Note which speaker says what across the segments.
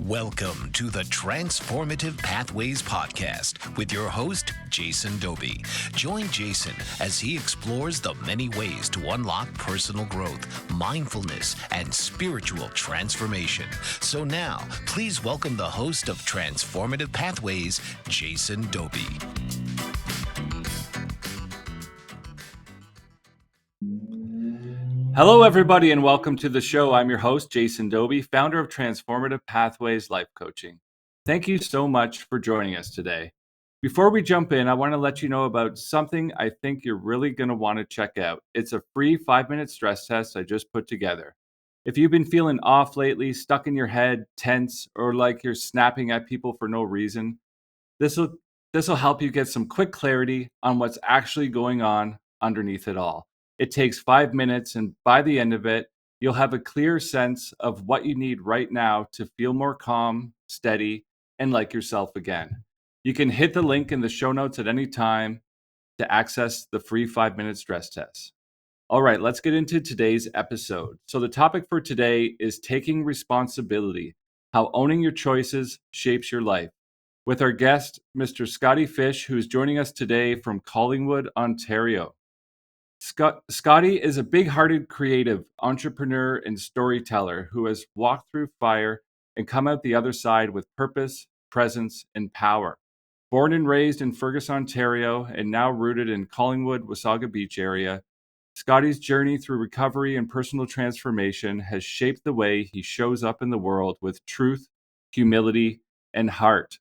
Speaker 1: Welcome to the Transformative Pathways Podcast with your host, Jason Doby. Join Jason as he explores the many ways to unlock personal growth, mindfulness, and spiritual transformation. So now, please welcome the host of Transformative Pathways, Jason Doby.
Speaker 2: Hello, everybody, and welcome to the show. I'm your host, Jason Doby, founder of Transformative Pathways Life Coaching. Thank you so much for joining us today. Before we jump in, I want to let you know about something I think you're really going to want to check out. It's a free 5-minute stress test I just put together. If you've been feeling off lately, stuck in your head, tense, or like you're snapping at people for no reason, this will help you get some quick clarity on what's actually going on underneath it all. It takes 5 minutes, and by the end of it, you'll have a clear sense of what you need right now to feel more calm, steady, and like yourself again. You can hit the link in the show notes at any time to access the free 5-minute stress test. All right, let's get into today's episode. So the topic for today is taking responsibility, how owning your choices shapes your life, with our guest, Mr. Scottie Fish, who's joining us today from Collingwood, Ontario. Scottie is a big-hearted creative entrepreneur and storyteller who has walked through fire and come out the other side with purpose, presence, and power. Born and raised in Fergus, Ontario, and now rooted in Collingwood, Wasaga Beach area, Scottie's journey through recovery and personal transformation has shaped the way he shows up in the world with truth, humility, and heart.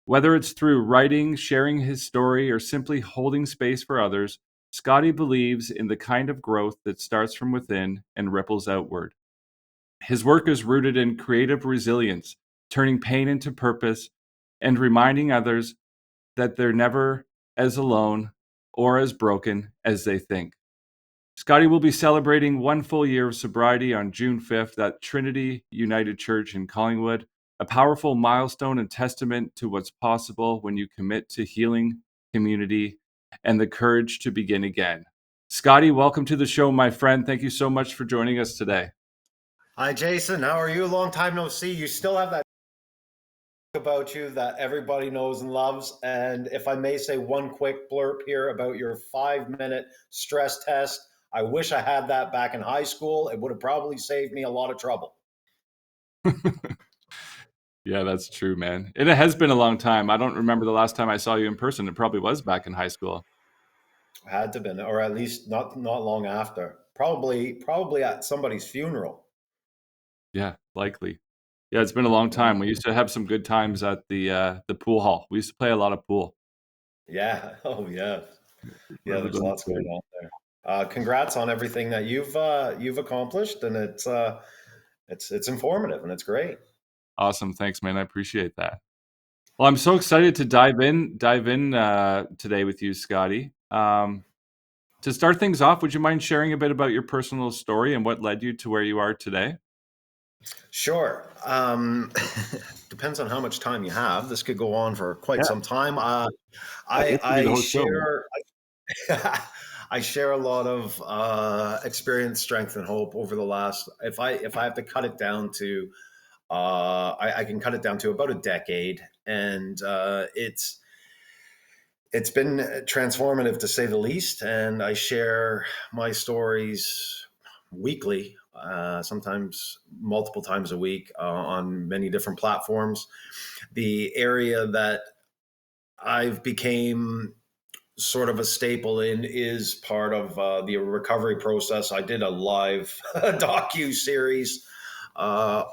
Speaker 2: Whether it's through writing, sharing his story, or simply holding space for others, Scottie believes in the kind of growth that starts from within and ripples outward. His work is rooted in creative resilience, turning pain into purpose, and reminding others that they're never as alone or as broken as they think. Scottie will be celebrating 1 full year of sobriety on June 5th at Trinity United Church in Collingwood, a powerful milestone and testament to what's possible when you commit to healing, community, and the courage to begin again. Scottie, welcome to the show, my friend. Thank you so much for joining us today.
Speaker 3: Hi, Jason. How are you? Long time no see. You still have that about you that everybody knows and loves. And if I may say one quick blurb here about your 5-minute stress test, I wish I had that back in high school. It would have probably saved me a lot of trouble.
Speaker 2: Yeah, that's true, man. And it has been a long time. I don't remember the last time I saw you in person. It probably was back in high school.
Speaker 3: Had to been, or at least not long after. Probably at somebody's funeral.
Speaker 2: Yeah, likely. Yeah, it's been a long time. We used to have some good times at the pool hall. We used to play a lot of pool.
Speaker 3: Yeah. Oh, yeah. Yeah,
Speaker 2: Remember
Speaker 3: there's
Speaker 2: those
Speaker 3: lots
Speaker 2: days.
Speaker 3: going on there. Congrats on everything that you've accomplished, and it's informative and it's great.
Speaker 2: Awesome. Thanks, man. I appreciate that. Well, I'm so excited to dive in today with you, Scottie. To start things off, would you mind sharing a bit about your personal story and what led you to where you are today?
Speaker 3: Sure. Depends on how much time you have. This could go on for quite
Speaker 2: Yeah,
Speaker 3: some time.
Speaker 2: this could be the
Speaker 3: I
Speaker 2: whole show, man.
Speaker 3: share I share a lot of experience, strength, and hope over the last. If I have to cut it down to, I can cut it down to about a decade, and it's been transformative to say the least. And I share my stories weekly, sometimes multiple times a week, on many different platforms. The area that I've became sort of a staple in is part of the recovery process. I did a live docu series uh,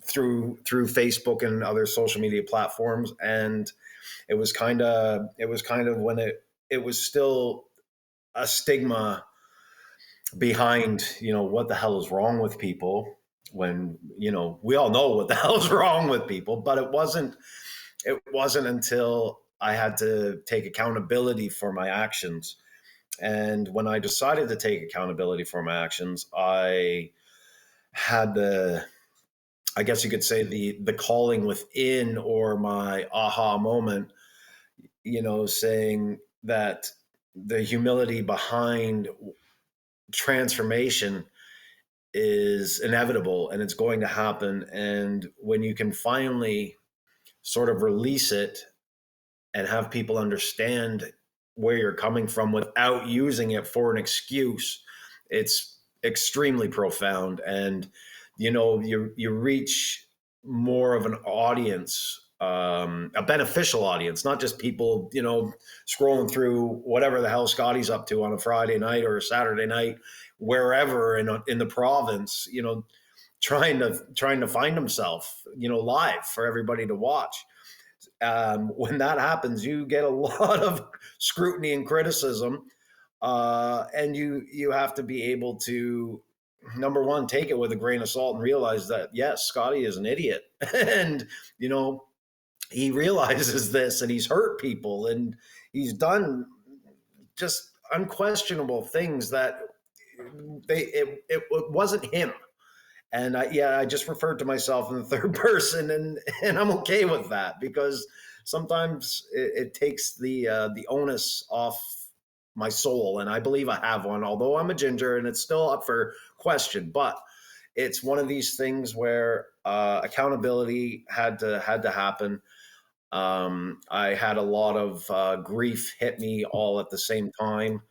Speaker 3: through Facebook and other social media platforms, and it was kind of when it was still a stigma behind, what the hell is wrong with people, when we all know what the hell is wrong with people. But it wasn't until I had to take accountability for my actions. And when I decided to take accountability for my actions, I had I guess you could say, the calling within, or my aha moment, saying that the humility behind transformation is inevitable and it's going to happen. And when you can finally sort of release it and have people understand where you're coming from without using it for an excuse, it's extremely profound. And, you reach more of an audience, a beneficial audience, not just people, scrolling through whatever the hell Scottie's up to on a Friday night or a Saturday night, wherever in the province, trying to find himself, live for everybody to watch. When that happens, you get a lot of scrutiny and criticism, and you have to be able to, number one, take it with a grain of salt and realize that, yes, Scottie is an idiot, and he realizes this, and he's hurt people, and he's done just unquestionable things that it wasn't him. And I just referred to myself in the third person, and I'm okay with that, because sometimes it takes the onus off my soul, and I believe I have one, although I'm a ginger, and it's still up for question. But it's one of these things where accountability had to happen. I had a lot of grief hit me all at the same time,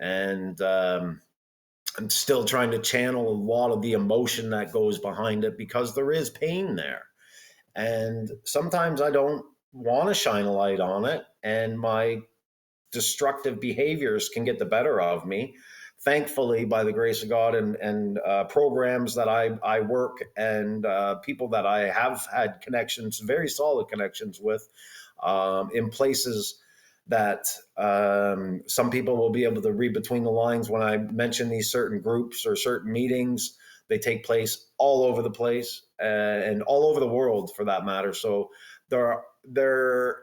Speaker 3: and I'm still trying to channel a lot of the emotion that goes behind it, because there is pain there. And sometimes I don't want to shine a light on it, and my destructive behaviors can get the better of me. Thankfully, by the grace of God, and programs that I work, and people that I have had connections, very solid connections with, in places that some people will be able to read between the lines when I mention these certain groups or certain meetings. They take place all over the place, and all over the world, for that matter. So there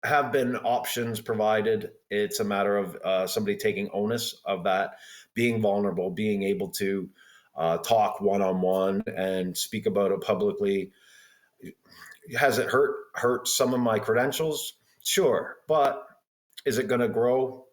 Speaker 3: have been options provided. It's a matter of somebody taking onus of that, being vulnerable, being able to talk one-on-one and speak about it publicly. Has it hurt some of my credentials? Sure, but is it going to grow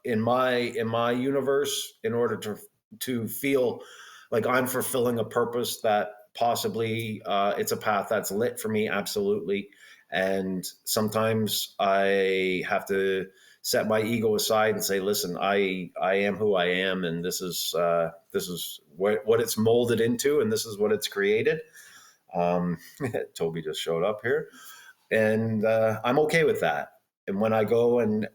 Speaker 3: in my universe, in order to feel like I'm fulfilling a purpose that possibly it's a path that's lit for me? Absolutely. And sometimes I have to set my ego aside and say, listen, I am who I am, and this is what it's molded into, and this is what it's created. Toby just showed up here, and I'm okay with that. And when I go and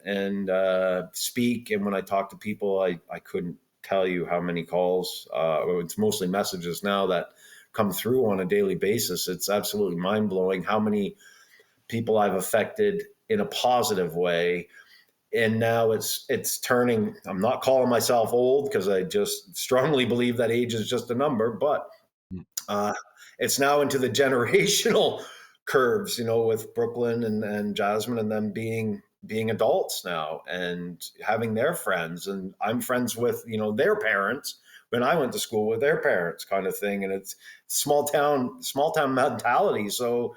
Speaker 3: speak, and when I talk to people, I couldn't tell you how many calls, it's mostly messages now, that come through on a daily basis. It's absolutely mind blowing how many people I've affected in a positive way. And now it's turning. I'm not calling myself old, because I just strongly believe that age is just a number, but it's now into the generational curves, with Brooklyn and Jasmine and them being adults now, and having their friends, and I'm friends with, their parents when I went to school with their parents, kind of thing. And it's small town mentality. So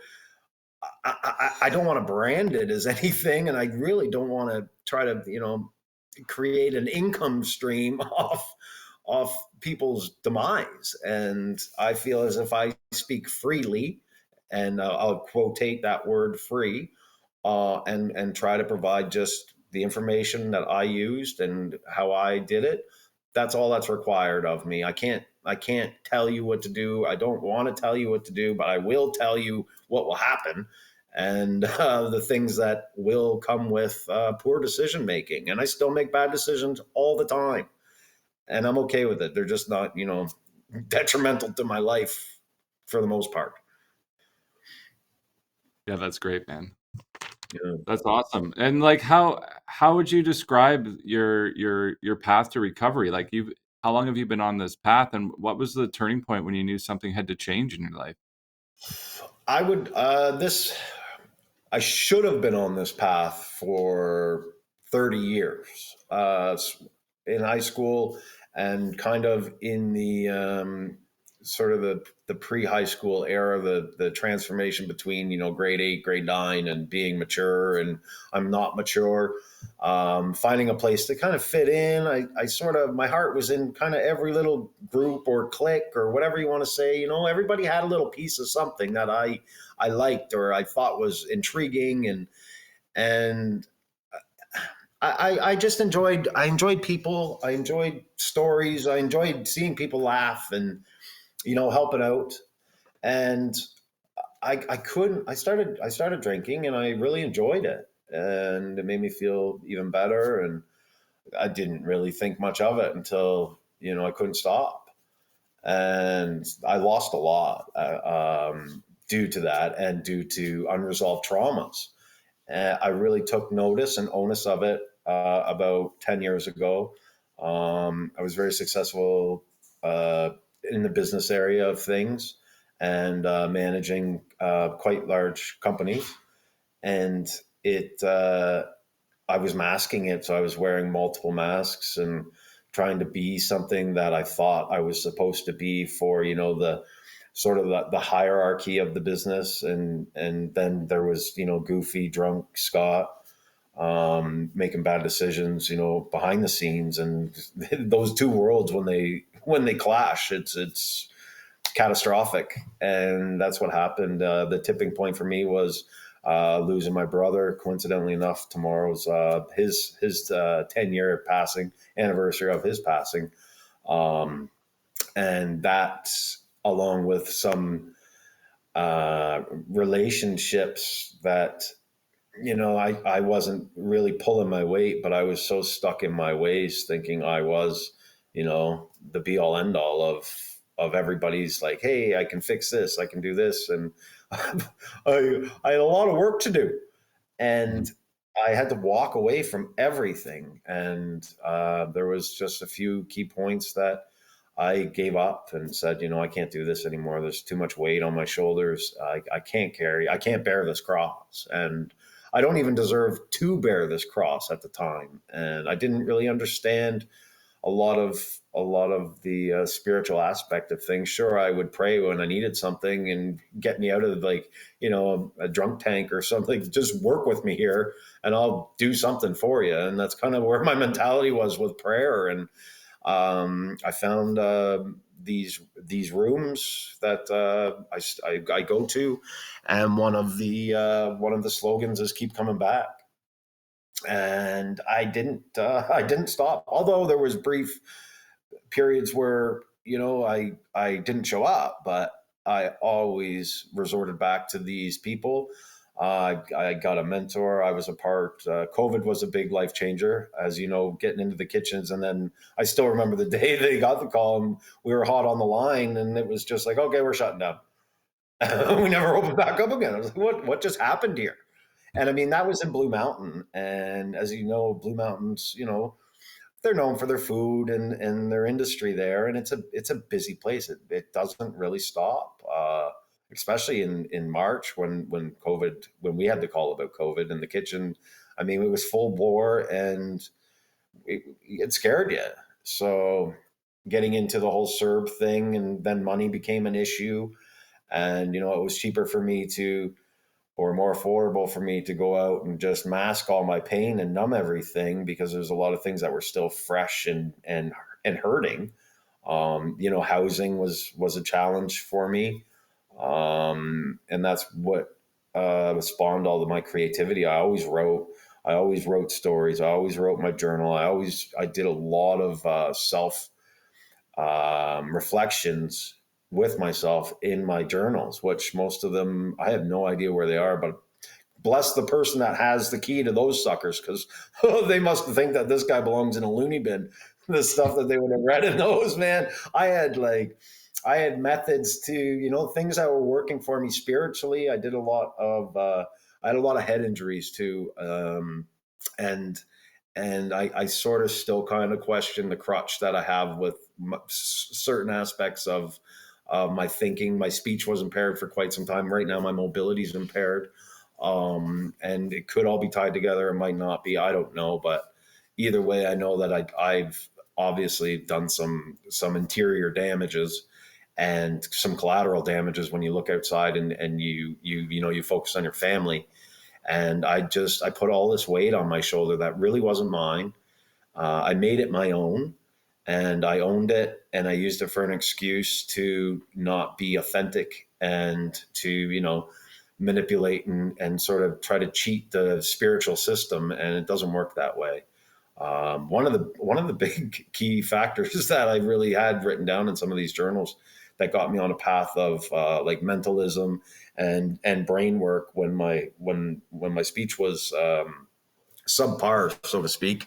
Speaker 3: I don't want to brand it as anything, and I really don't want to try to, create an income stream off people's demise. And I feel as if I speak freely, and I'll quotate that word free, and try to provide just the information that I used and how I did it. That's all that's required of me. I can't tell you what to do. I don't want to tell you what to do, but I will tell you what will happen, and the things that will come with poor decision making. And I still make bad decisions all the time, and I'm okay with it. They're just not, detrimental to my life for the most part.
Speaker 2: Yeah, that's great, man.
Speaker 3: Yeah.
Speaker 2: That's awesome. And like, how would you describe your path to recovery? Like, how long have you been on this path, and what was the turning point when you knew something had to change in your life?
Speaker 3: I would I should have been on this path for 30 years, in high school, and kind of in the sort of the pre-high school era, the transformation between, grade 8, grade 9 and being mature, and I'm not mature. Finding a place to kind of fit in. I sort of, my heart was in kind of every little group or clique or whatever you want to say. Everybody had a little piece of something that I liked or I thought was intriguing, and I just enjoyed people. I enjoyed stories. I enjoyed seeing people laugh and, helping out. And I started drinking, and I really enjoyed it, and it made me feel even better. And I didn't really think much of it until, I couldn't stop. And I lost a lot due to that and due to unresolved traumas. I really took notice and onus of it about 10 years ago. I was very successful in the business area of things and managing quite large companies. And I was masking it. So I was wearing multiple masks and trying to be something that I thought I was supposed to be for, the sort of the hierarchy of the business. And then there was, goofy, drunk Scott making bad decisions, behind the scenes. And those two worlds, when they clash, it's catastrophic. And that's what happened. The tipping point for me was losing my brother. Coincidentally enough, tomorrow's his 10-year passing anniversary of his passing. And that, along with some relationships that, I wasn't really pulling my weight, but I was so stuck in my ways, thinking I was, the be all end all of everybody's like, hey, I can fix this, I can do this. And I had a lot of work to do. And I had to walk away from everything. And there was just a few key points that I gave up and said, I can't do this anymore. There's too much weight on my shoulders. I can't bear this cross. And I don't even deserve to bear this cross at the time. And I didn't really understand a lot of the spiritual aspect of things. Sure, I would pray when I needed something and get me out of a drunk tank or something. Just work with me here and I'll do something for you. And that's kind of where my mentality was with prayer. And I found these rooms that I go to, and one of the slogans is "Keep coming back." And I didn't stop. Although there was brief periods where I didn't show up, but I always resorted back to these people. I got a mentor. I was a part. COVID was a big life changer, as you know, getting into the kitchens. And then I still remember the day they got the call and we were hot on the line, and it was just like, okay, we're shutting down. We never opened back up again. I was like, what just happened here? And I mean, that was in Blue Mountain. And as you know, Blue Mountains, they're known for their food and their industry there. And it's a busy place. It doesn't really stop. Especially in March when we had the call about COVID in the kitchen. I mean, it was full bore and it scared you. So getting into the whole CERB thing, and then money became an issue. And, it was cheaper for me or more affordable for me to go out and just mask all my pain and numb everything, because there's a lot of things that were still fresh and hurting. Housing was a challenge for me. And that's what spawned all of my creativity. I always wrote stories. I always wrote my journal. I did a lot of self reflections with myself in my journals, which most of them, I have no idea where they are, but bless the person that has the key to those suckers, because they must think that this guy belongs in a loony bin. The stuff that they would have read in those, man. I had methods to, things that were working for me spiritually. I had a lot of head injuries too. And I sort of still kind of question the crutch that I have with certain aspects of my thinking. My speech was impaired for quite some time. Right now, my mobility is impaired. And it could all be tied together. It might not be. I don't know. But either way, I know that I've obviously done some interior damages. and some collateral damages when you look outside and you focus on your family. And I put all this weight on my shoulder that really wasn't mine. I made it my own, and I owned it, and I used it for an excuse to not be authentic and to, manipulate and sort of try to cheat the spiritual system. And it doesn't work that way. One of the big key factors that I really had written down in some of these journals that got me on a path of like mentalism and brain work when my speech was subpar, so to speak.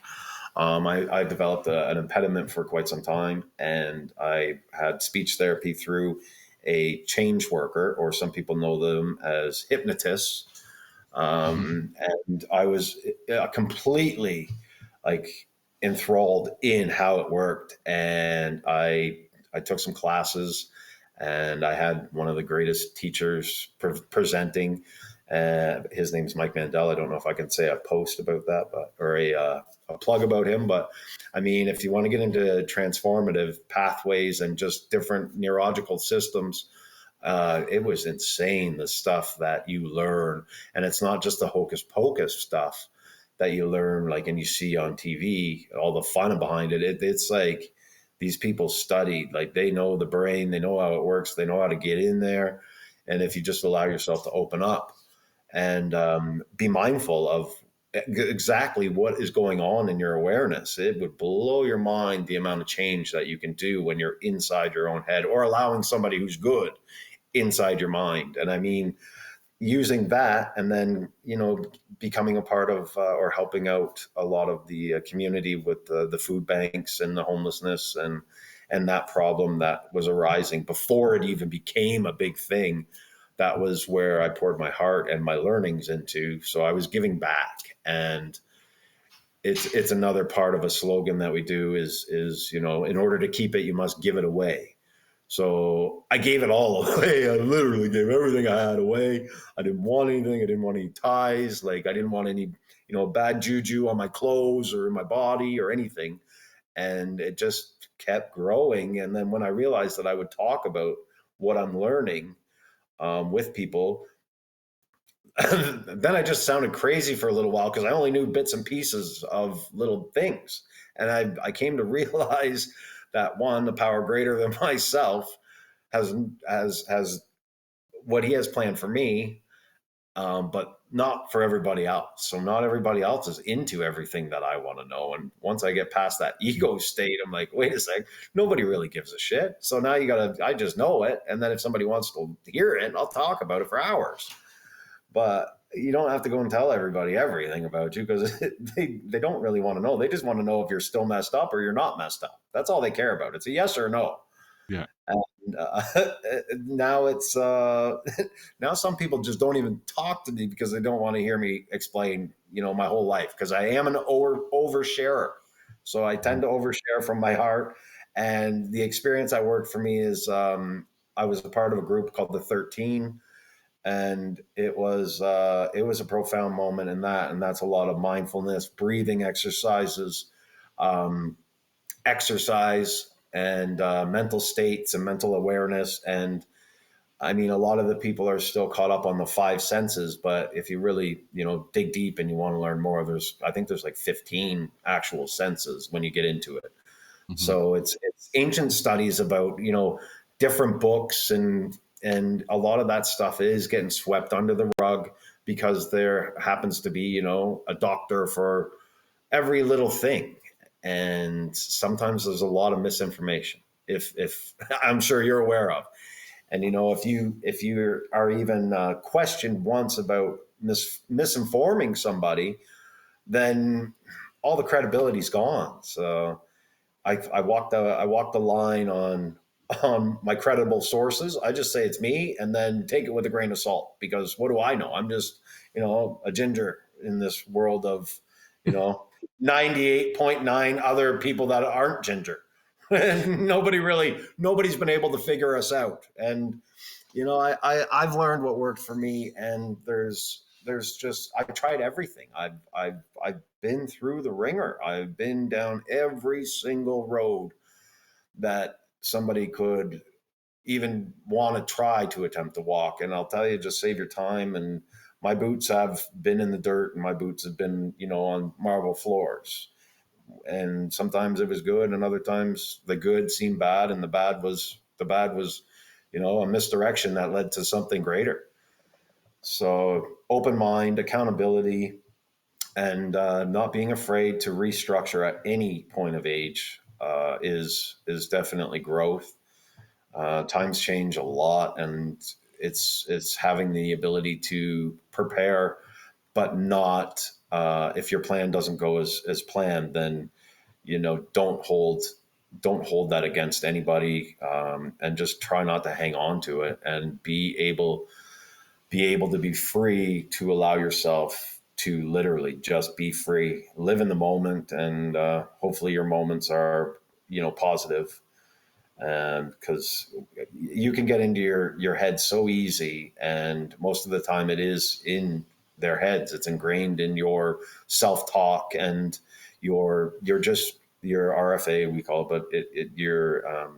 Speaker 3: I developed an impediment for quite some time, and I had speech therapy through a change worker, or some people know them as hypnotists. And I was completely like enthralled in how it worked. And I took some classes, and I had one of the greatest teachers presenting. His name's Mike Mandel. I don't know if I can say a post about that, or a plug about him. But I mean, if you want to get into transformative pathways and just different neurological systems, it was insane, the stuff that you learn. And it's not just the hocus pocus stuff that you learn, like, and you see on TV, all the fun behind it. It's like these people studied, like they know the brain, they know how it works, they know how to get in there. And if you just allow yourself to open up and be mindful of exactly what is going on in your awareness, it would blow your mind the amount of change that you can do when you're inside your own head, or allowing somebody who's good inside your mind. And I mean, using that, and then, becoming a part of or helping out a lot of the community with the food banks and the homelessness and that problem that was arising before it even became a big thing. That was where I poured my heart and my learnings into. So I was giving back. And it's another part of a slogan that we do is, in order to keep it, you must give it away. So I gave it all away. I literally gave everything I had away. I didn't want anything. I didn't want any ties. Like, I didn't want any, bad juju on my clothes or in my body or anything. And it just kept growing. And then when I realized that I would talk about what I'm learning with people, then I just sounded crazy for a little while, because I only knew bits and pieces of little things. And I came to realize that, one, the power greater than myself has what he has planned for me, but not for everybody else. So not everybody else is into everything that I want to know. And once I get past that ego state, I'm like, wait a sec, nobody really gives a shit. So now I just know it. And then if somebody wants to hear it, I'll talk about it for hours. But you don't have to go and tell everybody everything about you, because they don't really want to know. They just want to know if you're still messed up or you're not messed up. That's all they care about. It's a yes or no.
Speaker 2: Yeah.
Speaker 3: And now it's now some people just don't even talk to me because they don't want to hear me explain, my whole life, because I am an oversharer. So I tend to overshare from my heart. And the experience that worked for me is I was a part of a group called the 13. And it was a profound moment in that. And that's a lot of mindfulness, breathing exercises, exercise, and mental states and mental awareness. And I mean, a lot of the people are still caught up on the five senses, but if you really, dig deep and you want to learn more, I think there's like 15 actual senses when you get into it. Mm-hmm. So it's ancient studies about, different books, and a lot of that stuff is getting swept under the rug, because there happens to be, a doctor for every little thing. And sometimes there's a lot of misinformation, if I'm sure you're aware of. And, if you are even questioned once about misinforming somebody, then all the credibility's gone. So I walked the line on my credible sources. I just say it's me, and then take it with a grain of salt, because what do I know? I'm just, a ginger in this world of, 98.9 other people that aren't ginger. And nobody's been able to figure us out. And, I've learned what worked for me, and there's just, I've tried everything. I've been through the ringer. I've been down every single road that somebody could even want to try to attempt to walk. And I'll tell you, just save your time. And my boots have been in the dirt, and my boots have been, on marble floors. And sometimes it was good, and other times the good seemed bad, and the bad was, a misdirection that led to something greater. So open mind, accountability, and not being afraid to restructure at any point of age is definitely growth. Times change a lot, and it's having the ability to prepare, but not if your plan doesn't go as planned, then don't hold that against anybody, and just try not to hang on to it, and be able to be free to allow yourself to literally just be free, live in the moment, and hopefully your moments are positive, because you can get into your head so easy, and most of the time it is in their heads. It's ingrained in your self-talk and your RFA, we call it, but your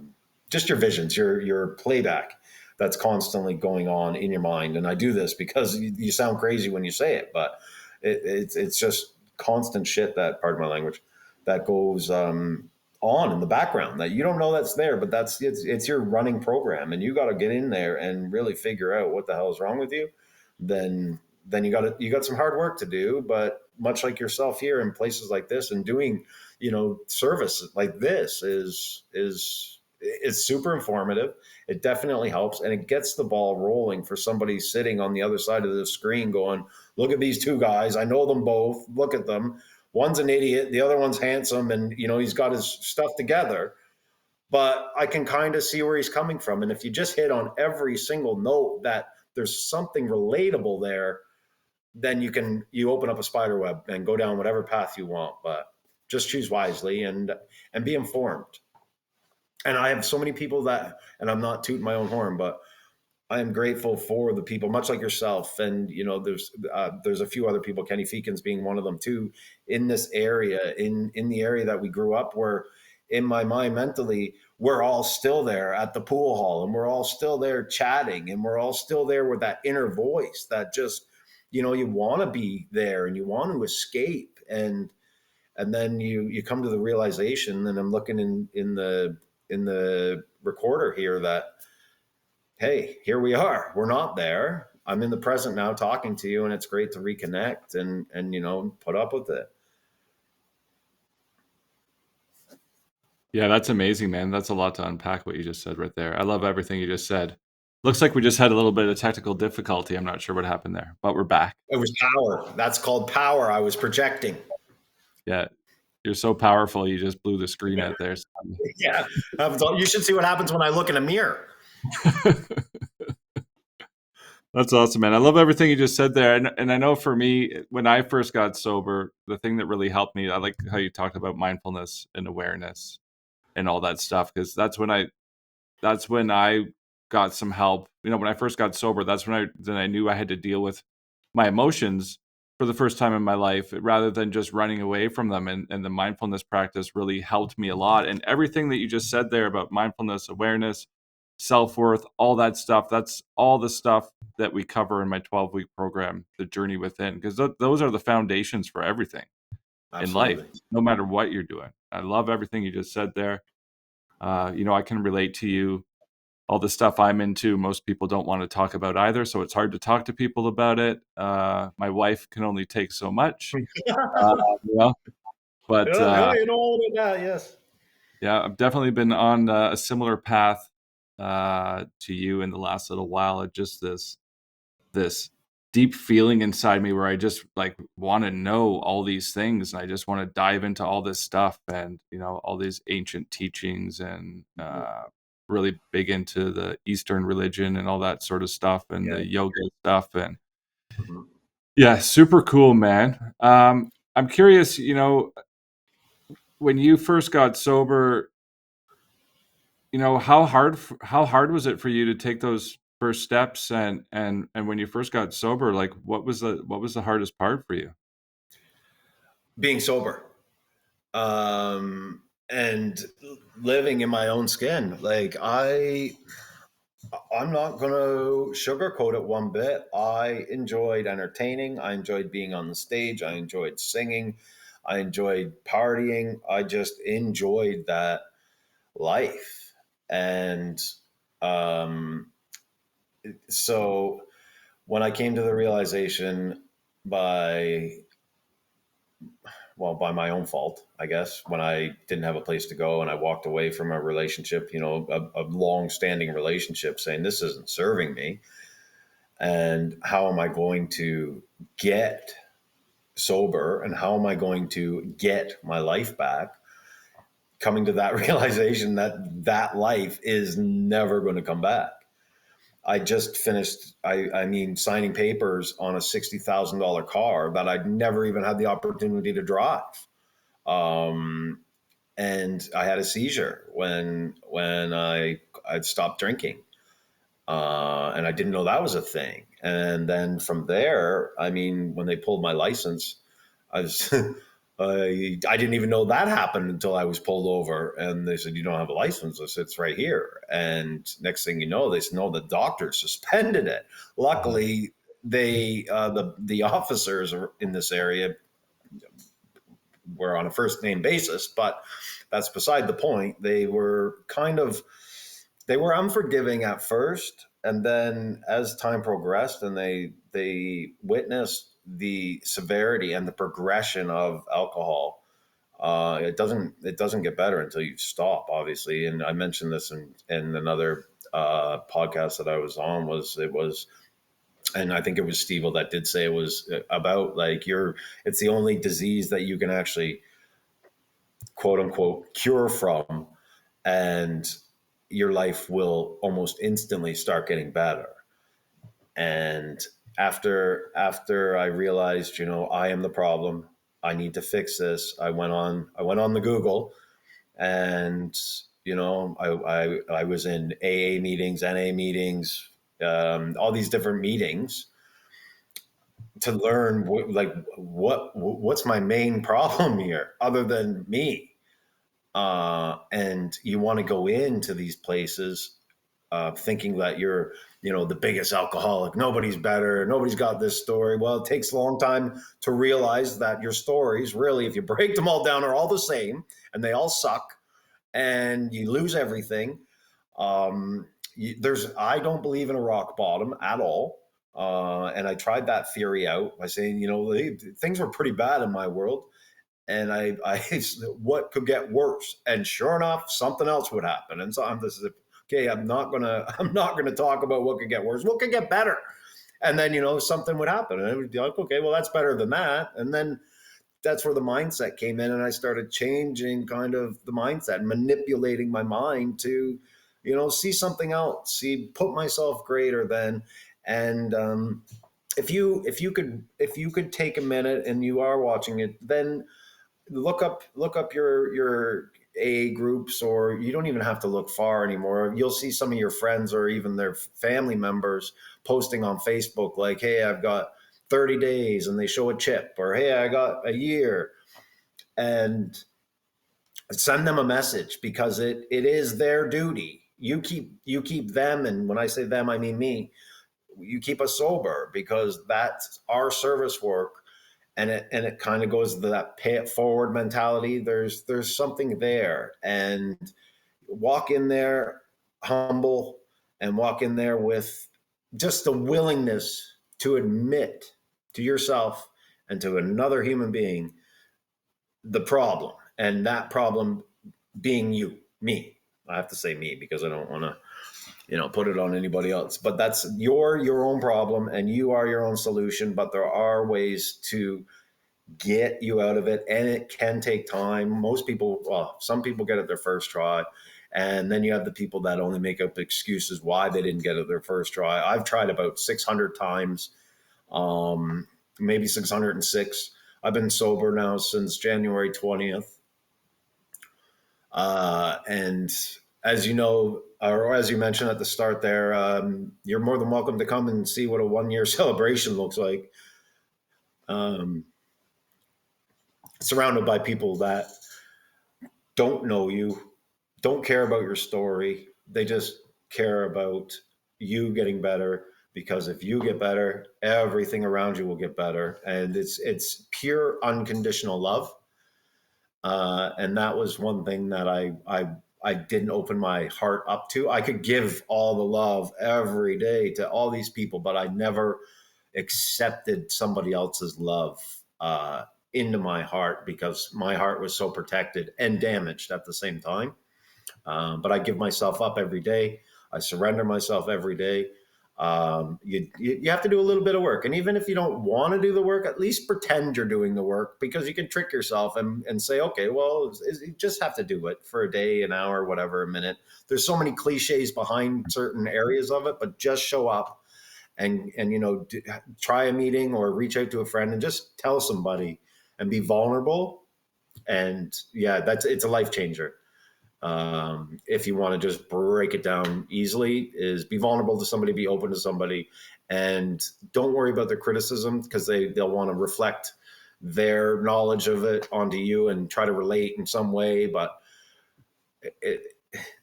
Speaker 3: just your visions, your playback that's constantly going on in your mind. And I do this because you sound crazy when you say it, but it's just constant shit, that, pardon my language, that goes on in the background that you don't know that's there, but it's your running program, and you got to get in there and really figure out what the hell is wrong with you. Then you got some hard work to do, but much like yourself here in places like this, and doing service like this is super informative. It definitely helps, and it gets the ball rolling for somebody sitting on the other side of the screen going, look at these two guys, I know them both, look at them. One's an idiot, the other one's handsome, and he's got his stuff together. But I can kind of see where he's coming from. And if you just hit on every single note that there's something relatable there, then you open up a spider web and go down whatever path you want. But just choose wisely and be informed. And I have so many people that, and I'm not tooting my own horn, but I am grateful for the people, much like yourself. And, there's a few other people, Kenny Feekins being one of them too, in this area, in the area that we grew up, where in my mind mentally, we're all still there at the pool hall, and we're all still there chatting, and we're all still there with that inner voice that just, you want to be there and you want to escape. And then you come to the realization, and I'm looking in the recorder here, that, hey, here we are. We're not there. I'm in the present now talking to you, and it's great to reconnect and put up with it.
Speaker 2: Yeah, that's amazing, man. That's a lot to unpack, what you just said right there. I love everything you just said. Looks like we just had a little bit of technical difficulty. I'm not sure what happened there, but we're back.
Speaker 3: It was power. That's called power. I was projecting.
Speaker 2: Yeah, you're so powerful. You just blew the screen out there.
Speaker 3: Yeah. You should see what happens when I look in a mirror.
Speaker 2: That's awesome, man. I love everything you just said there. And I know for me, when I first got sober, the thing that really helped me, I like how you talked about mindfulness and awareness and all that stuff, because that's when I got some help. When I first got sober, that's when I knew I had to deal with my emotions for the first time in my life, rather than just running away from them. And the mindfulness practice really helped me a lot. And everything that you just said there about mindfulness, awareness, self-worth, all that stuff, that's all the stuff that we cover in my 12-week program, The Journey Within, because those are the foundations for everything in life, no matter what you're doing. I love everything you just said there. I can relate to you. All the stuff I'm into, most people don't want to talk about either, so it's hard to talk to people about it. My wife can only take so much, but
Speaker 3: yes.
Speaker 2: yeah, I've definitely been on a similar path to you in the last little while. Of just this deep feeling inside me where I just want to know all these things, and I just want to dive into all this stuff, and all these ancient teachings, and really big into the Eastern religion and all that sort of stuff, and the yoga stuff, and yeah, super cool, man. I'm curious, when you first got sober, how hard was it for you to take those first steps, and when you first got sober, what was the hardest part for you?
Speaker 3: Being sober. And living in my own skin. I'm not going to sugarcoat it one bit. I enjoyed entertaining. I enjoyed being on the stage. I enjoyed singing. I enjoyed partying. I just enjoyed that life. And um, so when I came to the realization by my own fault, I guess, when I didn't have a place to go and I walked away from a relationship, a long-standing relationship, saying this isn't serving me, and how am I going to get sober, and how am I going to get my life back? Coming to that realization that life is never going to come back. I just finished, signing papers on a $60,000 car that I'd never even had the opportunity to drive. And I had a seizure when I'd stopped drinking, and I didn't know that was a thing. And then from there, when they pulled my license, I was I didn't even know that happened until I was pulled over, and they said, "You don't have a license." I said, "It's right here." And next thing you know, they said, "No, the doctor suspended it." Luckily, the officers in this area were on a first name basis, but that's beside the point. They were unforgiving at first, and then as time progressed and they witnessed the severity and the progression of alcohol, it doesn't get better until you stop, obviously. And I mentioned this in another podcast that I was on, and I think it was Steve that did say it was about it's the only disease that you can actually quote unquote cure from, and your life will almost instantly start getting better. And after I realized, I am the problem, I need to fix this, I went on the Google, and I was in AA meetings, NA meetings, all these different meetings to learn what's my main problem here other than me. And you want to go into these places thinking that you're, the biggest alcoholic. Nobody's better. Nobody's got this story. Well, it takes a long time to realize that your stories, really, if you break them all down, are all the same, and they all suck, and you lose everything. I don't believe in a rock bottom at all. And I tried that theory out by saying, things were pretty bad in my world. And I what could get worse? And sure enough, something else would happen. And so I'm just okay. I'm not gonna talk about what could get worse. What could get better? And then something would happen, and it would be like, okay, well that's better than that. And then that's where the mindset came in, and I started changing kind of the mindset, manipulating my mind to, see something else, put myself greater than, and if you could take a minute and you are watching it, then look up your AA groups, or you don't even have to look far anymore. You'll see some of your friends or even their family members posting on Facebook like, hey, I've got 30 days, and they show a chip, or hey, I got a year, and send them a message, because it is their duty. You keep them, and when I say them, I mean me. You keep us sober, because that's our service work. And it kind of goes to that pay it forward mentality. There's something there, and walk in there humble, and walk in there with just the willingness to admit to yourself and to another human being the problem, and that problem being me. I have to say me because I don't want to put it on anybody else, but that's your own problem, and you are your own solution. But there are ways to get you out of it, and it can take time. Some people get it their first try, and then you have the people that only make up excuses why they didn't get it their first try. I've tried about 600 times, maybe 606. I've been sober now since January 20th. And as you know, or as you mentioned at the start there, you're more than welcome to come and see what a 1-year celebration looks like. Surrounded by people that don't know you, don't care about your story. They just care about you getting better, because if you get better, everything around you will get better. And it's pure unconditional love. And that was one thing that I didn't open my heart up to. I could give all the love every day to all these people, but I never accepted somebody else's love into my heart, because my heart was so protected and damaged at the same time. But I give myself up every day. I surrender myself every day. You have to do a little bit of work. And even if you don't want to do the work, at least pretend you're doing the work, because you can trick yourself and say, okay, well, you just have to do it for a day, an hour, whatever, a minute. There's so many cliches behind certain areas of it, but just show up and try a meeting or reach out to a friend and just tell somebody and be vulnerable. And yeah, it's a life changer. If you want to just break it down easily, is be vulnerable to somebody, be open to somebody, and don't worry about their criticism, because they'll want to reflect their knowledge of it onto you and try to relate in some way. But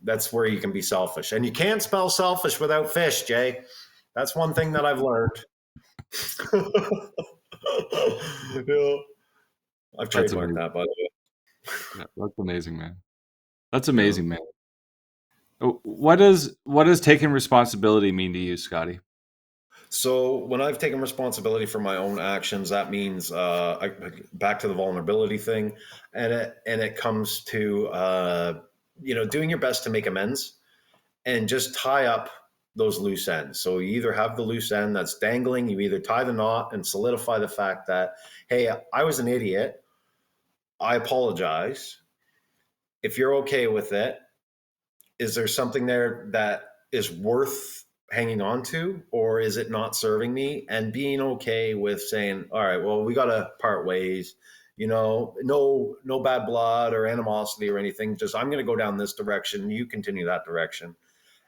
Speaker 3: that's where you can be selfish, and you can't spell selfish without fish, Jay. That's one thing that I've learned. Yeah. I've trademarked that, by the way.
Speaker 2: Yeah, that's amazing, man. That's amazing, man. What does taking responsibility mean to you, Scottie?
Speaker 3: So when I've taken responsibility for my own actions, that means back to the vulnerability thing, and it comes to doing your best to make amends and just tie up those loose ends. So you either have the loose end that's dangling, you either tie the knot and solidify the fact that, hey, I was an idiot, I apologize. If you're okay with it, is there something there that is worth hanging on to, or is it not serving me? And being okay with saying, all right, well, we got to part ways, no bad blood or animosity or anything. Just, I'm going to go down this direction. You continue that direction.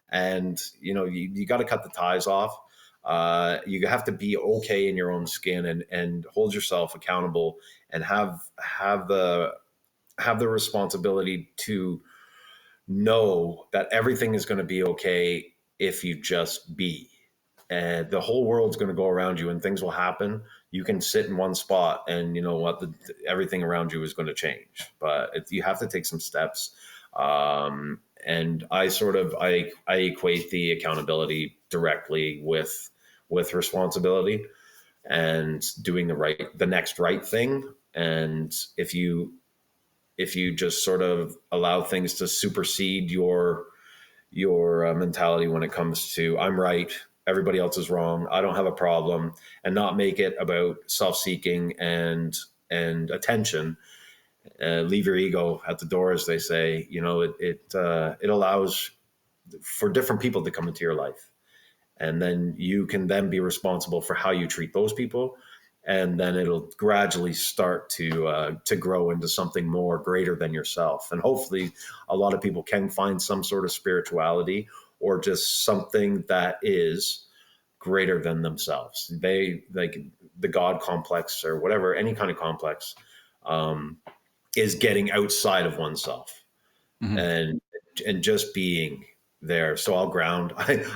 Speaker 3: And, you got to cut the ties off. You have to be okay in your own skin and hold yourself accountable, and have the responsibility to know that everything is going to be okay if you just be. And the whole world's going to go around you and things will happen. You can sit in one spot and you know what, everything around you is going to change. But you have to take some steps. And I equate the accountability directly with responsibility and doing the next right thing. And if you just sort of allow things to supersede your mentality when it comes to, I'm right, everybody else is wrong, I don't have a problem, and not make it about self-seeking and attention, leave your ego at the door, as they say. It allows for different people to come into your life, and then you can then be responsible for how you treat those people. And then it'll gradually start to grow into something more greater than yourself. And hopefully a lot of people can find some sort of spirituality, or just something that is greater than themselves. They, like the God complex or whatever, any kind of complex, is getting outside of oneself. Mm-hmm. and just being there. So I'll ground.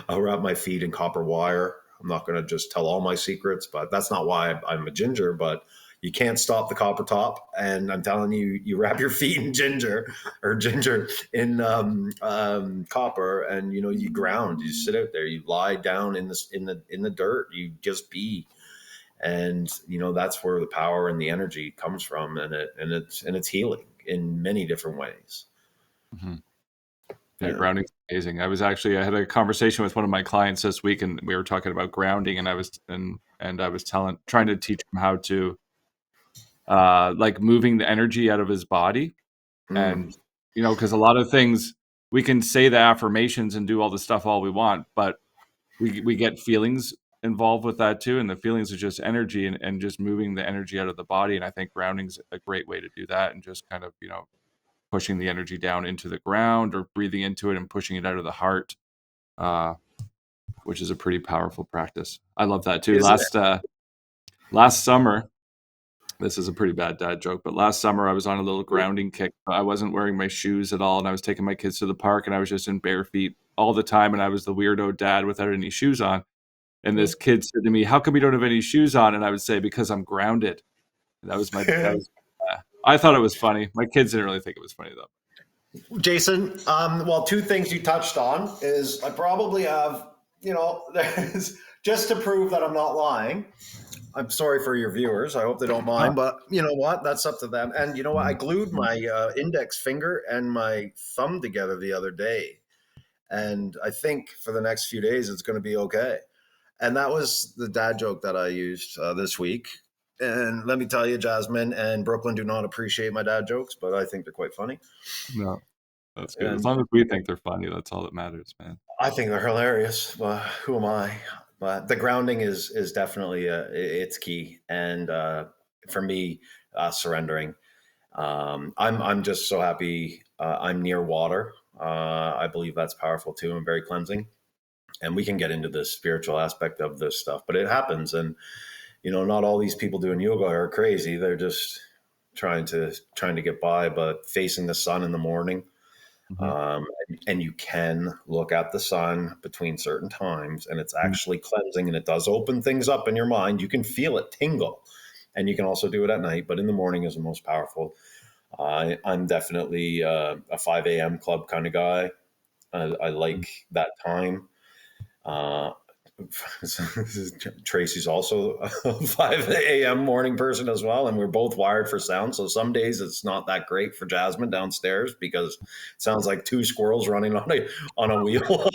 Speaker 3: I'll wrap my feet in copper wire. I'm not going to just tell all my secrets, but that's not why I'm a ginger. But you can't stop the copper top, and I'm telling you, you wrap your feet in ginger in copper, and you ground. You sit out there. You lie down in the dirt. You just be, and that's where the power and the energy comes from, and it's healing in many different ways.
Speaker 2: Mm-hmm. Yeah, grounding's amazing. I had a conversation with one of my clients this week, and we were talking about grounding, and I was trying to teach him how to like moving the energy out of his body. And because a lot of things, we can say the affirmations and do all the stuff all we want, but we get feelings involved with that too, and the feelings are just energy, and just moving the energy out of the body. And I think grounding's a great way to do that, and just kind of pushing the energy down into the ground, or breathing into it and pushing it out of the heart, which is a pretty powerful practice. I love that too. Last summer, this is a pretty bad dad joke, but last summer I was on a little grounding kick. I wasn't wearing my shoes at all, and I was taking my kids to the park, and I was just in bare feet all the time, and I was the weirdo dad without any shoes on. And this kid said to me, "How come you don't have any shoes on?" And I would say, "Because I'm grounded." That was I thought it was funny. My kids didn't really think it was funny though.
Speaker 3: Jason, well, two things you touched on is I probably have, there's, just to prove that I'm not lying. I'm sorry for your viewers. I hope they don't mind, but you know what? That's up to them. And you know what? I glued my index finger and my thumb together the other day. And I think for the next few days, it's going to be okay. And that was the dad joke that I used this week. And let me tell you, Jasmine and Brooklyn do not appreciate my dad jokes, but I think they're quite funny.
Speaker 2: No, that's good. As long as we think they're funny, that's all that matters, man.
Speaker 3: I think they're hilarious. But who am I? But the grounding is definitely it's key. And for me, surrendering. I'm just so happy I'm near water. I believe that's powerful too and very cleansing. And we can get into the spiritual aspect of this stuff, but it happens. And not all these people doing yoga are crazy. They're just trying to get by, but facing the sun in the morning. And you can look at the sun between certain times, and it's actually cleansing, and it does open things up in your mind. You can feel it tingle, and you can also do it at night, but in the morning is the most powerful. I'm definitely a 5 a.m. club kind of guy. I like that time. Tracy's also a 5 a.m. morning person as well, and we're both wired for sound. So some days it's not that great for Jasmine downstairs because it sounds like two squirrels running on a wheel.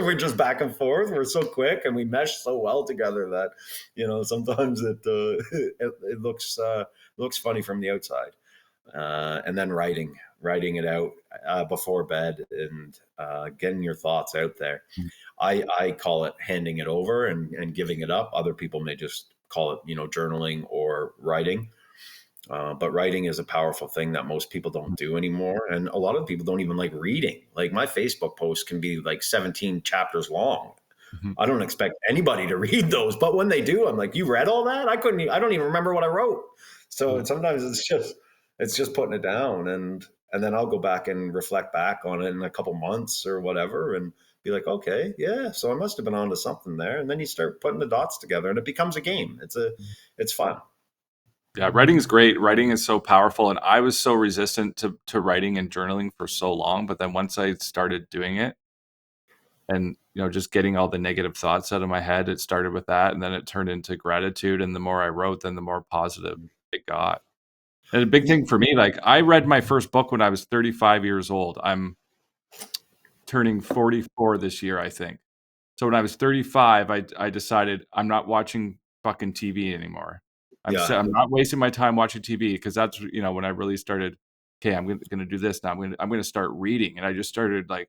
Speaker 3: We're just back and forth. We're so quick and we mesh so well together that sometimes it looks funny from the outside. And then writing it out before bed and getting your thoughts out there. I call it handing it over and giving it up. Other people may just call it, journaling or writing. But writing is a powerful thing that most people don't do anymore. And a lot of people don't even like reading. Like my Facebook post can be like 17 chapters long. I don't expect anybody to read those, but when they do, I'm like, you read all that? I don't even remember what I wrote. So sometimes it's just putting it down, and then I'll go back and reflect back on it in a couple months or whatever and be like, okay, yeah, so I must have been onto something there. And then you start putting the dots together and it becomes a game. It's fun.
Speaker 2: Yeah, writing is great. Writing is so powerful. And I was so resistant to writing and journaling for so long. But then once I started doing it and, just getting all the negative thoughts out of my head, it started with that. And then it turned into gratitude. And the more I wrote, then the more positive it got. And a big thing for me, like I read my first book when I was 35 years old. I'm turning 44 this year, I think. So when I was 35, I decided I'm not watching fucking TV anymore. I'm not wasting my time watching TV because that's, when I really started, okay, I'm going to do this now. I'm going to start reading. And I just started like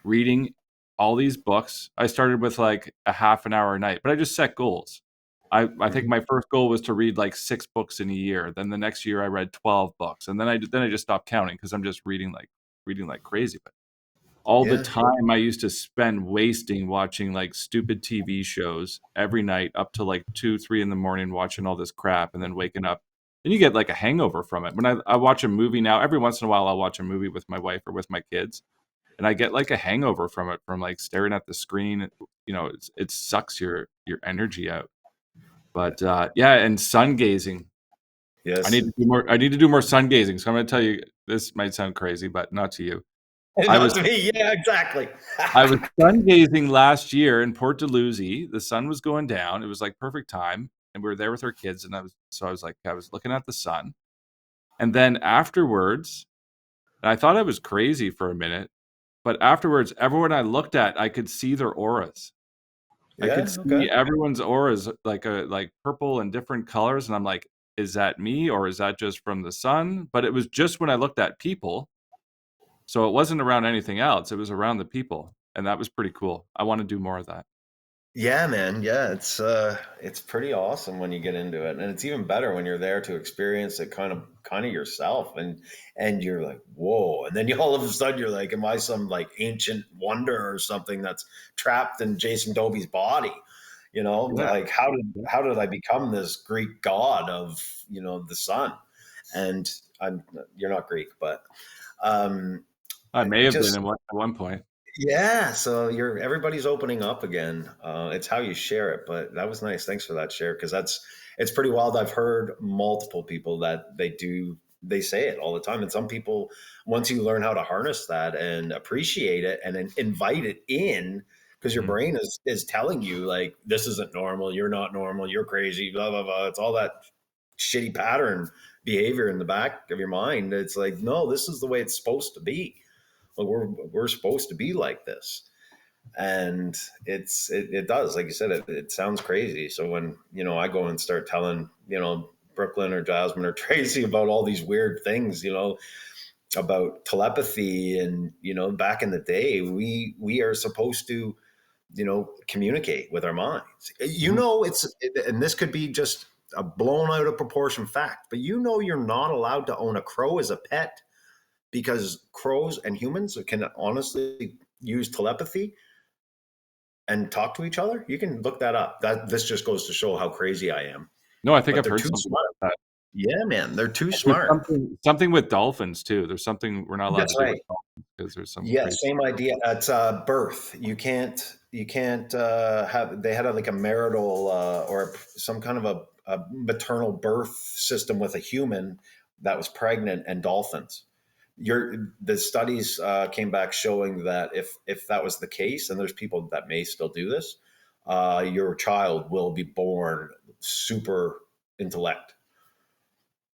Speaker 2: reading all these books. I started with like a half an hour a night, but I just set goals. I think my first goal was to read like 6 books in a year. Then the next year I read 12 books. And then I just stopped counting because I'm just reading like crazy. But all the time I used to spend wasting watching like stupid TV shows every night up to like 2-3 in the morning watching all this crap and then waking up. And you get like a hangover from it. When I watch a movie now, every once in a while I'll watch a movie with my wife or with my kids. And I get like a hangover from it, from like staring at the screen. It sucks your energy out. But and sun gazing.
Speaker 3: Yes.
Speaker 2: I need to do more sun gazing. So I'm going to tell you, this might sound crazy, but not to you.
Speaker 3: To me. Yeah, exactly.
Speaker 2: I was sun gazing last year in Port Dalhousie. The sun was going down. It was like perfect time. And we were there with our kids. And I was looking at the sun. And then afterwards, and I thought I was crazy for a minute, but afterwards, everyone I looked at, I could see their auras. I could see everyone's auras like purple and different colors. And I'm like, is that me or is that just from the sun? But it was just when I looked at people. So it wasn't around anything else. It was around the people. And that was pretty cool. I want to do more of that.
Speaker 3: Yeah, man. Yeah, it's pretty awesome when you get into it. And it's even better when you're there to experience it kind of yourself and you're like, whoa. And then all of a sudden you're like, am I some like ancient wonder or something that's trapped in Jason Dobie's body? Like how did I become this Greek god of, the sun? And you're not Greek, but
Speaker 2: I may have been at one point.
Speaker 3: Yeah, so everybody's opening up again. It's how you share it, but that was nice. Thanks for that share, because it's pretty wild. I've heard multiple people that they say it all the time, and some people, once you learn how to harness that and appreciate it and then invite it in, because your
Speaker 2: Mhm.
Speaker 3: brain is telling you like this isn't normal, you're not normal, you're crazy, blah blah blah. It's all that shitty pattern behavior in the back of your mind. It's like, no, this is the way it's supposed to be. Well, we're supposed to be like this, and it does, like you said, it sounds crazy. So when I go and start telling Brooklyn or Jasmine or Tracy about all these weird things, about telepathy, and back in the day, we are supposed to communicate with our minds.
Speaker 2: Mhm.
Speaker 3: And this could be just a blown out of proportion fact, but you're not allowed to own a crow as a pet, because crows and humans can honestly use telepathy and talk to each other. You can look that up. This just goes to show how crazy I am.
Speaker 2: No, I think
Speaker 3: But
Speaker 2: I've
Speaker 3: they're
Speaker 2: heard
Speaker 3: too
Speaker 2: something
Speaker 3: smart.
Speaker 2: about that.
Speaker 3: Yeah, man, they're too
Speaker 2: There's
Speaker 3: smart.
Speaker 2: something with dolphins too. There's something we're not allowed to
Speaker 3: That's
Speaker 2: do with
Speaker 3: right.
Speaker 2: dolphins because there's some
Speaker 3: Yeah,
Speaker 2: crazy.
Speaker 3: same idea. At birth, you can't have. They had like a marital or some kind of a maternal birth system with a human that was pregnant and dolphins. The studies came back showing that if that was the case, and there's people that may still do this, your child will be born super intellect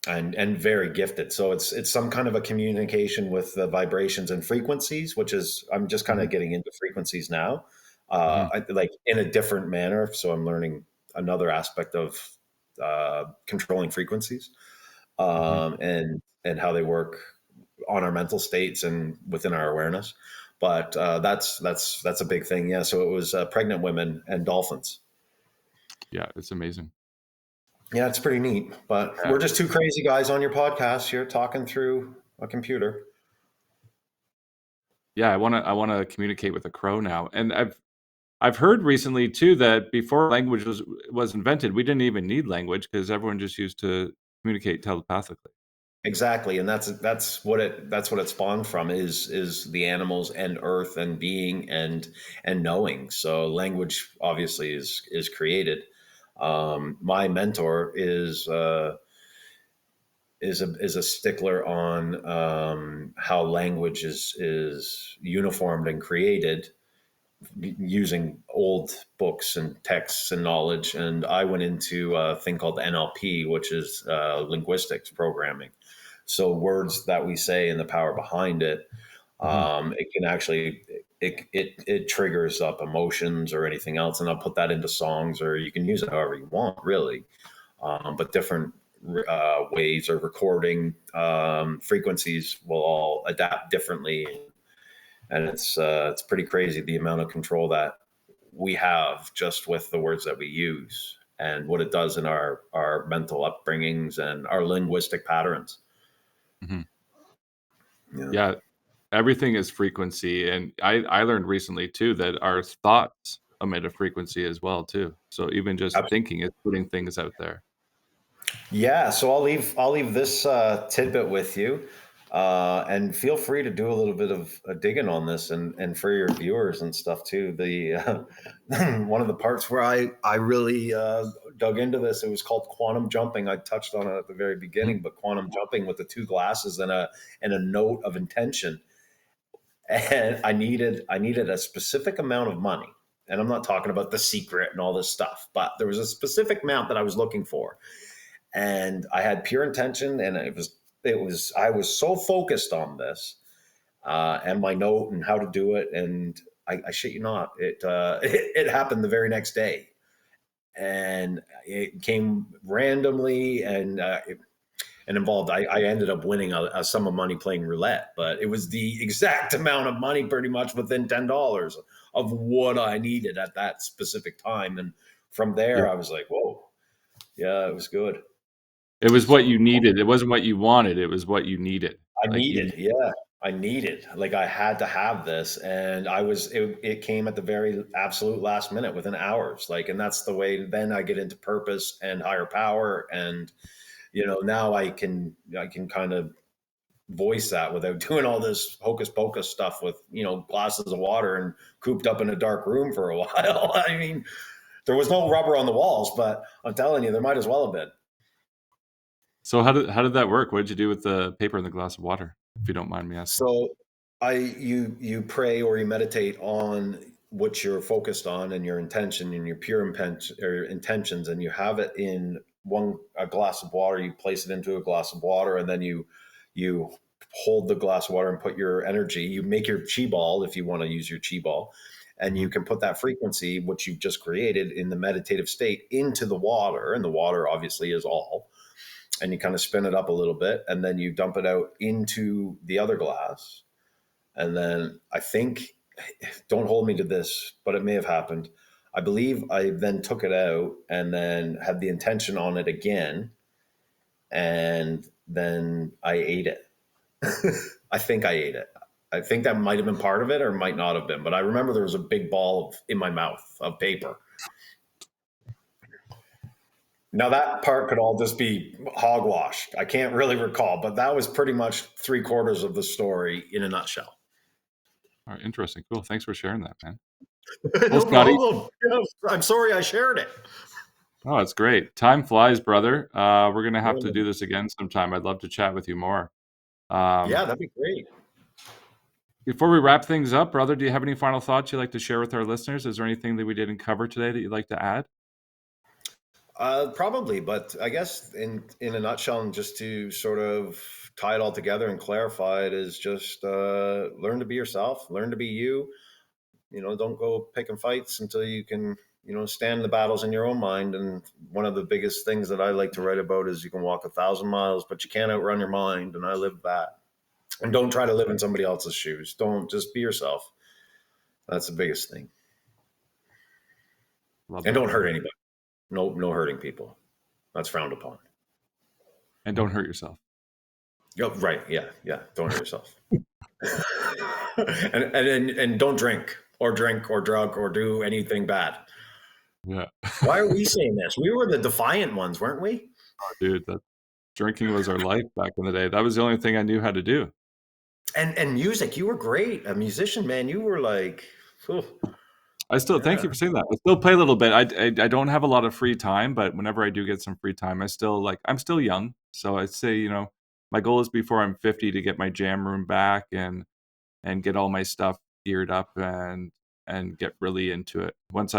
Speaker 3: and very gifted. So it's some kind of a communication with the vibrations and frequencies, which is, I'm just kind
Speaker 2: Mhm.
Speaker 3: of getting into frequencies now,
Speaker 2: Mhm.
Speaker 3: like in a different manner. So I'm learning another aspect of controlling frequencies,
Speaker 2: Mhm.
Speaker 3: and how they work on our mental states and within our awareness. But that's a big thing. Yeah. So it was pregnant women and dolphins.
Speaker 2: Yeah, it's amazing.
Speaker 3: Yeah, it's pretty neat. But
Speaker 2: Yeah.
Speaker 3: we're just two crazy guys on your podcast here talking through a computer.
Speaker 2: Yeah, I wanna communicate with a crow now, and I've heard recently too that before language was invented, we didn't even need language because everyone just used to communicate telepathically.
Speaker 3: Exactly, and that's what it spawned from, is the animals and earth and being and knowing. So language obviously is created. My mentor is a stickler on how language is uniformed and created using old books and texts and knowledge. And I went into a thing called NLP, which is linguistics programming. So words that we say and the power behind it,
Speaker 2: Mhm.
Speaker 3: it can actually it triggers up emotions or anything else, and I'll put that into songs, or you can use it however you want, really. But different waves or recording frequencies will all adapt differently, and it's pretty crazy the amount of control that we have just with the words that we use and what it does in our mental upbringings and our linguistic patterns.
Speaker 2: Mhm.
Speaker 3: Yeah,
Speaker 2: Yeah, everything is frequency, and I learned recently too that our thoughts emit a frequency as well too. So even just thinking is putting things out there.
Speaker 3: yeah. So I'll leave this tidbit with you, and feel free to do a little bit of digging on this, and for your viewers and stuff too. The one of the parts where I really dug into this, it was called quantum jumping. I touched on it at the very
Speaker 2: Mhm.
Speaker 3: beginning, but quantum jumping with the two glasses and a note of intention. And I needed a specific amount of money. And I'm not talking about The Secret and all this stuff, but there was a specific amount that I was looking for, and I had pure intention, and it was I was so focused on this, and my note and how to do it, and I shit you not, it happened the very next day, and it came randomly, and involved. I ended up winning a sum of money playing roulette, but it was the exact amount of money, pretty much within $10 of what I needed at that specific time, and from
Speaker 2: Yeah.
Speaker 3: there I was like, whoa, yeah, it was good.
Speaker 2: It was what
Speaker 3: So
Speaker 2: you needed. It wasn't what you wanted, it was what you needed.
Speaker 3: I
Speaker 2: Like you
Speaker 3: needed, yeah, I needed, like, I had to have this, and it came at the very absolute last minute, within hours, like, and that's the way. Then I get into purpose and higher power, and now I can kind of voice that without doing all this hocus pocus stuff with, glasses of water and cooped up in a dark room for a while. I mean, there was no rubber on the walls, but I'm telling you, there might as well have been.
Speaker 2: So how did that work? What did you do with the paper and the glass of water, if you don't mind me asking?
Speaker 3: So you pray or you meditate on what you're focused on and your intention and your pure intentions, and you have it in a glass of water. You place it into a glass of water, and then you hold the glass of water and put your energy. You make your chi ball, if you want to use your chi ball, and you can put that frequency, which you've just created in the meditative state, into the water, and the water obviously is all. And you kind of spin it up a little bit, and then you dump it out into the other glass. And then I think, don't hold me to this, but it may have happened. I believe I then took it out and then had the intention on it again. And then I ate it. I think I ate it. I think that might have been part of it or might not have been. But I remember there was a big ball in my mouth of paper. Now, that part could all just be hogwash. I can't really recall, but that was pretty much 3/4 of the story in a nutshell.
Speaker 2: All right, interesting. Cool. Thanks for sharing that, man.
Speaker 3: No
Speaker 2: Scottie,
Speaker 3: problem. I'm sorry I shared it.
Speaker 2: oh, it's great. Time flies, brother. We're going to have to do this again sometime. I'd love to chat with you more.
Speaker 3: Yeah, that'd be great.
Speaker 2: Before we wrap things up, brother, do you have any final thoughts you'd like to share with our listeners? Is there anything that we didn't cover today that you'd like to add?
Speaker 3: Probably, but I guess in a nutshell, and just to sort of tie it all together and clarify it, is just learn to be yourself, learn to be you. Don't go picking fights until you can, stand the battles in your own mind. And one of the biggest things that I like to write about is you can walk 1,000 miles, but you can't outrun your mind. And I live that. And don't try to live in somebody else's shoes. Just be yourself. That's the biggest thing. And don't hurt anybody. No hurting people. That's frowned upon.
Speaker 2: And don't hurt yourself.
Speaker 3: Oh, right. Yeah. Don't hurt yourself. and don't drink or drug or do anything bad.
Speaker 2: Yeah.
Speaker 3: Why are we saying this? We were the defiant ones, weren't we?
Speaker 2: Oh, dude, drinking was our life back in the day. That was the only thing I knew how to do.
Speaker 3: And music, you were great. A musician, man. You were like, oh.
Speaker 2: Thank you for saying that. I still play a little bit. I don't have a lot of free time, but whenever I do get some free time, I'm still young. So I'd say, my goal is before I'm 50 to get my jam room back and get all my stuff geared up and get really into it. Once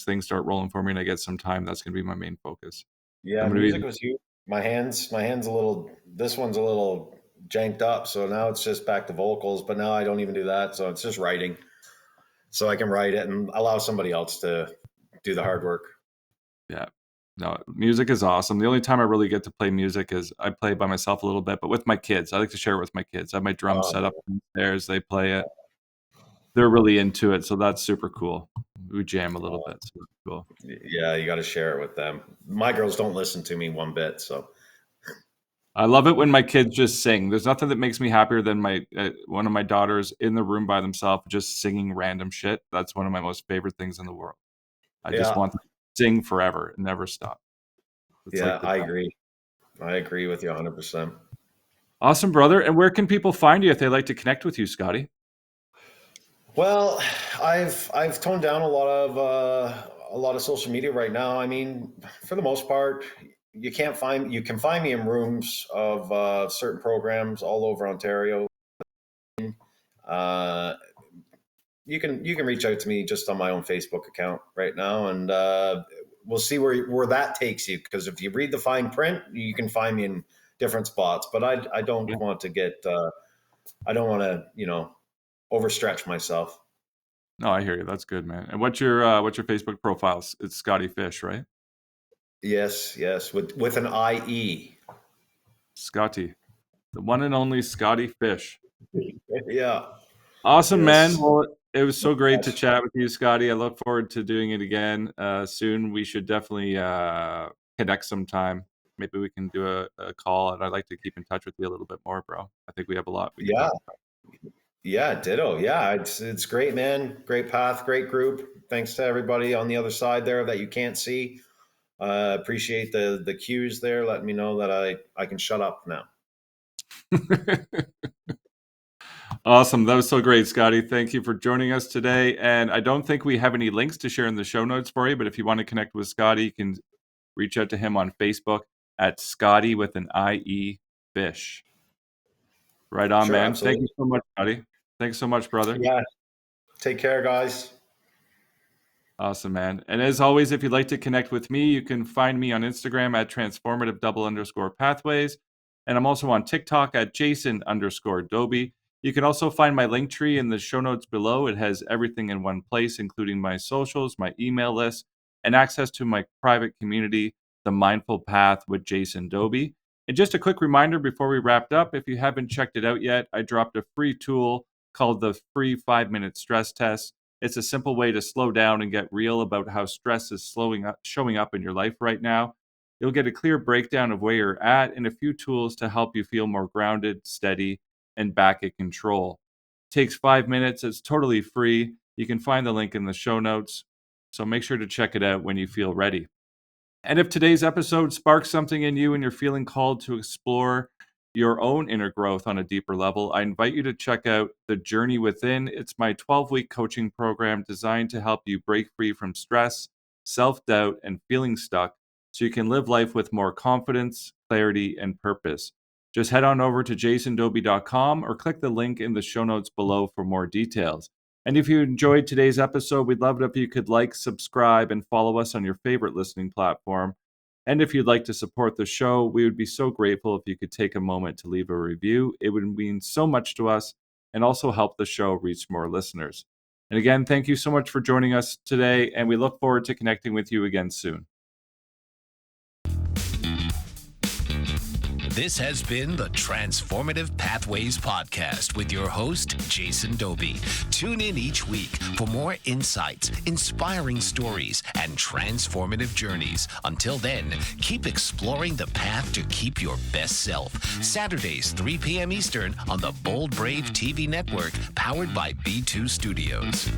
Speaker 2: things start rolling for me and I get some time, that's going to be my main focus.
Speaker 3: Yeah, music was huge. My hand's this one's a little janked up. So now it's just back to vocals, but now I don't even do that. So it's just writing. So I can write it and allow somebody else to do the hard work. Yeah.
Speaker 2: No, music is awesome. The only time I really get to play music is I play by myself a little bit, but with my kids. I like to share it with my kids. I have my drums set up downstairs. They play it. They're really into it, so that's super cool. We jam a little bit, so that's cool.
Speaker 3: Yeah, you got to share it with them. My girls don't listen to me one bit, so.
Speaker 2: I love it when my kids just sing. There's nothing that makes me happier than one of my daughters in the room by themselves just singing random shit. That's one of my most favorite things in the world. I just want them to sing forever and never stop.
Speaker 3: I agree. I agree with you 100%.
Speaker 2: Awesome, brother. And where can people find you if they'd like to connect with you, Scottie?
Speaker 3: Well, I've toned down a lot of social media right now. I mean, for the most part, you can find me in rooms of certain programs all over Ontario. You can reach out to me just on my own Facebook account right now, and we'll see where that takes you. Because if you read the fine print, you can find me in different spots. But I don't want to get I don't want to overstretch myself.
Speaker 2: No, I hear you. That's good, man. And what's your Facebook profile? It's Scottie Fish, right?
Speaker 3: Yes, with an IE.
Speaker 2: Scottie, the one and only Scottie Fish.
Speaker 3: Yeah.
Speaker 2: Awesome, man. Well, it was so great to chat with you, Scottie. I look forward to doing it again soon. We should definitely connect sometime. Maybe we can do a call, and I'd like to keep in touch with you a little bit more, bro. I think we have a lot.
Speaker 3: Yeah, ditto. Yeah, it's great, man. Great path, great group. Thanks to everybody on the other side there that you can't see. Appreciate the cues there, letting me know that I can shut up now.
Speaker 2: Awesome. That was so great, Scottie. Thank you for joining us today. And I don't think we have any links to share in the show notes for you, but if you want to connect with Scottie, you can reach out to him on Facebook at Scottie with an IE Fish. Right on,
Speaker 3: Sure,
Speaker 2: man.
Speaker 3: absolutely.
Speaker 2: Thank you so much, Scottie. Thanks so much, brother.
Speaker 3: Yeah. Take care, guys.
Speaker 2: Awesome, man. And as always, if you'd like to connect with me, you can find me on Instagram at transformative_pathways. And I'm also on TikTok at Jason_Dobie. You can also find my link tree in the show notes below. It has everything in one place, including my socials, my email list, and access to my private community, The Mindful Path with Jason Dobie. And just a quick reminder before we wrapped up, if you haven't checked it out yet, I dropped a free tool called the free 5-minute stress test. It's a simple way to slow down and get real about how stress is showing up in your life right now. You'll get a clear breakdown of where you're at and a few tools to help you feel more grounded, steady, and back in control. It takes 5 minutes. It's totally free. You can find the link in the show notes. So make sure to check it out when you feel ready. And if today's episode sparks something in you and you're feeling called to explore your own inner growth on a deeper level, I invite you to check out The Journey Within. It's my 12-week coaching program designed to help you break free from stress, self-doubt, and feeling stuck so you can live life with more confidence, clarity, and purpose. Just head on over to jasondobie.com or click the link in the show notes below for more details. And if you enjoyed today's episode, we'd love it if you could like, subscribe, and follow us on your favorite listening platform. And if you'd like to support the show, we would be so grateful if you could take a moment to leave a review. It would mean so much to us and also help the show reach more listeners. And again, thank you so much for joining us today, and we look forward to connecting with you again soon.
Speaker 1: This has been the Transformative Pathways Podcast with your host, Jason Dobie. Tune in each week for more insights, inspiring stories, and transformative journeys. Until then, keep exploring the path to keep your best self. Saturdays, 3 p.m. Eastern on the Bold Brave TV network, powered by B2 Studios.